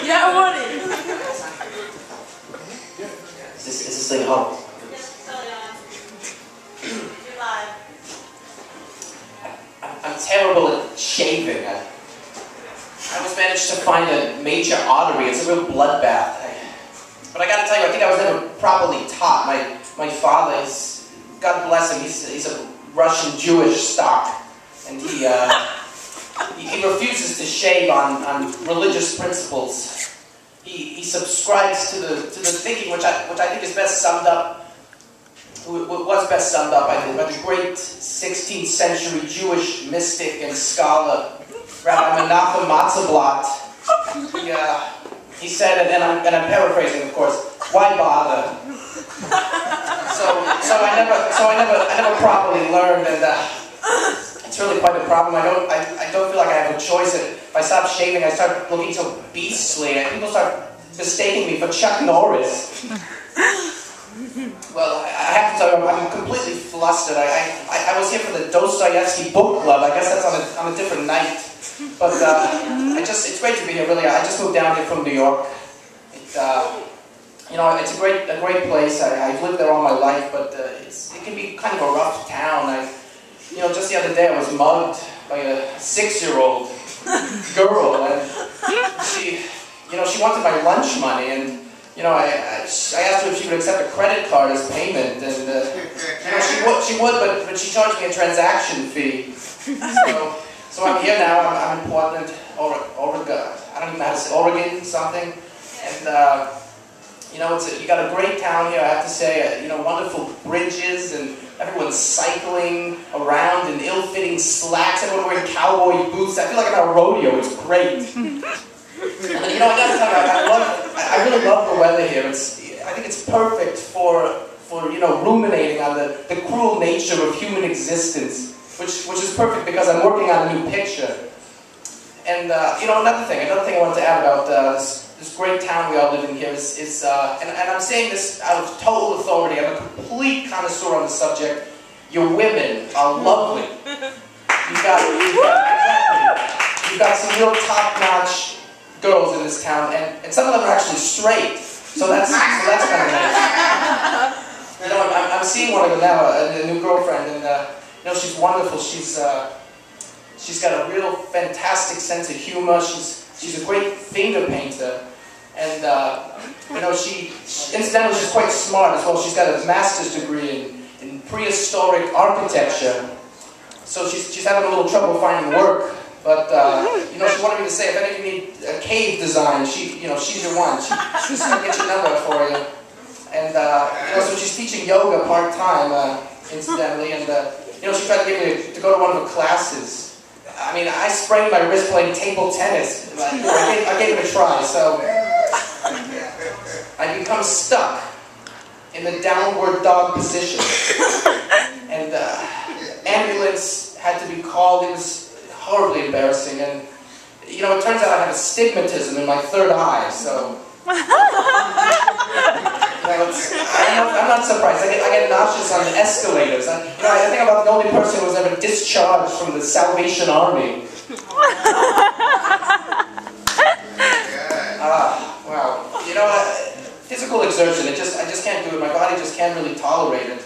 Yeah, I want it. Is this thing on? Yes, totally on. You're live. I'm terrible at shaving. I always managed to find a major artery. It's a real bloodbath. But I gotta tell you, I think I was never properly taught. My father is, God bless him, he's a Russian Jewish stock. And he refuses to shave on religious principles. He subscribes to the thinking which I think is best summed up, was best summed up, I think, by the great 16th century Jewish mystic and scholar, Rabbi Menachem Matzeblat. He said, and I'm paraphrasing, of course, why bother? So I never properly learned, and it's really quite a problem. I don't feel like I have a choice. If I stop shaving, I start looking so beastly, and people start mistaking me for Chuck Norris. Well, I have to tell you, I'm completely flustered. I was here for the Dostoevsky book club. I guess that's on a different night. But it's great to be here. Really, I just moved down here from New York. It's a great place. I've lived there all my life, but it can be kind of a rough town. Just the other day I was mugged by a 6-year-old girl, and she wanted my lunch money, and I asked her if she would accept a credit card as payment, and she would, but she charged me a transaction fee. So I'm here now. I'm in Portland, Oregon. I don't even know how to say Oregon something, and you got a great town here. I have to say, wonderful bridges, and everyone's cycling around in ill-fitting slacks. Everyone wearing cowboy boots. I feel like I'm at a rodeo. It's great. And I gotta tell you, I really love the weather here. I think it's perfect for ruminating on the cruel nature of human existence. Which is perfect because I'm working on a new picture. And another thing I wanted to add about this great town we all live in here is and I'm saying this out of total authority. I'm a complete connoisseur on the subject. Your women are lovely. You've got some real top-notch girls in this town, and some of them are actually straight. So that's kind of nice. I'm seeing one of them now, a new girlfriend, and. She's wonderful. She's got a real fantastic sense of humor. She's a great finger painter, and incidentally she's quite smart as well. She's got a master's degree in prehistoric architecture. So she's having a little trouble finding work, but she wanted me to say if any of you need a cave design, she's your one. She's gonna get your number for you, and so she's teaching yoga part time, incidentally, and. She tried to get me to go to one of her classes. I mean, I sprained my wrist playing table tennis. I gave it a try, so I become stuck in the downward dog position. And ambulance had to be called. It was horribly embarrassing. And, it turns out I have astigmatism in my third eye, so... I'm not surprised. I get nauseous on the escalators. I think I'm about the only person who was ever discharged from the Salvation Army. Wow. Physical exertion. I just can't do it. My body just can't really tolerate it.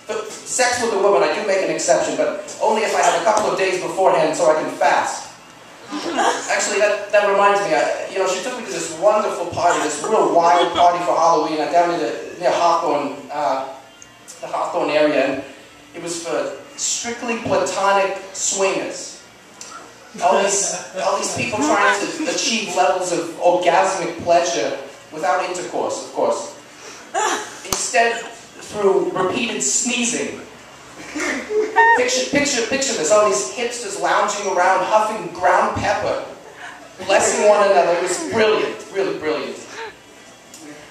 But sex with a woman, I do make an exception, but only if I have a couple of days beforehand so I can fast. Actually, that reminds me. She took me to this wonderful party, this real wild party for Halloween down near Hawthorne, the Hawthorne area, and it was for strictly platonic swingers. All these people trying to achieve levels of orgasmic pleasure without intercourse, of course. Instead, through repeated sneezing. Picture this, all these hipsters lounging around, huffing ground pepper, blessing one another. It was brilliant, really brilliant.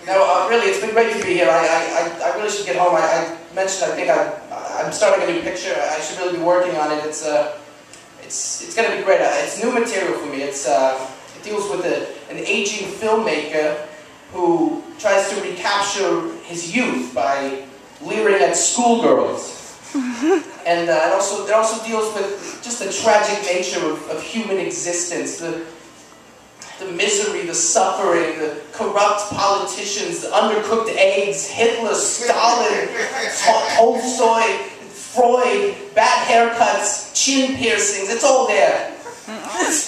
Now, really, it's been great to be here. I really should get home. I mentioned, I think I'm starting a new picture. I should really be working on it. It's going to be great. It's new material for me. It deals with an aging filmmaker who tries to recapture his youth by leering at schoolgirls. And it also deals with just the tragic nature of human existence. The misery, the suffering, the corrupt politicians, the undercooked eggs, Hitler, Stalin, Tolstoy, Freud, bad haircuts, chin piercings, it's all there.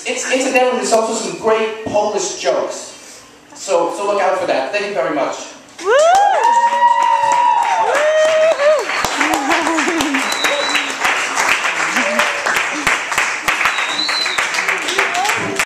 Incidentally, there's also some great Polish jokes. So look out for that. Thank you very much. Woo!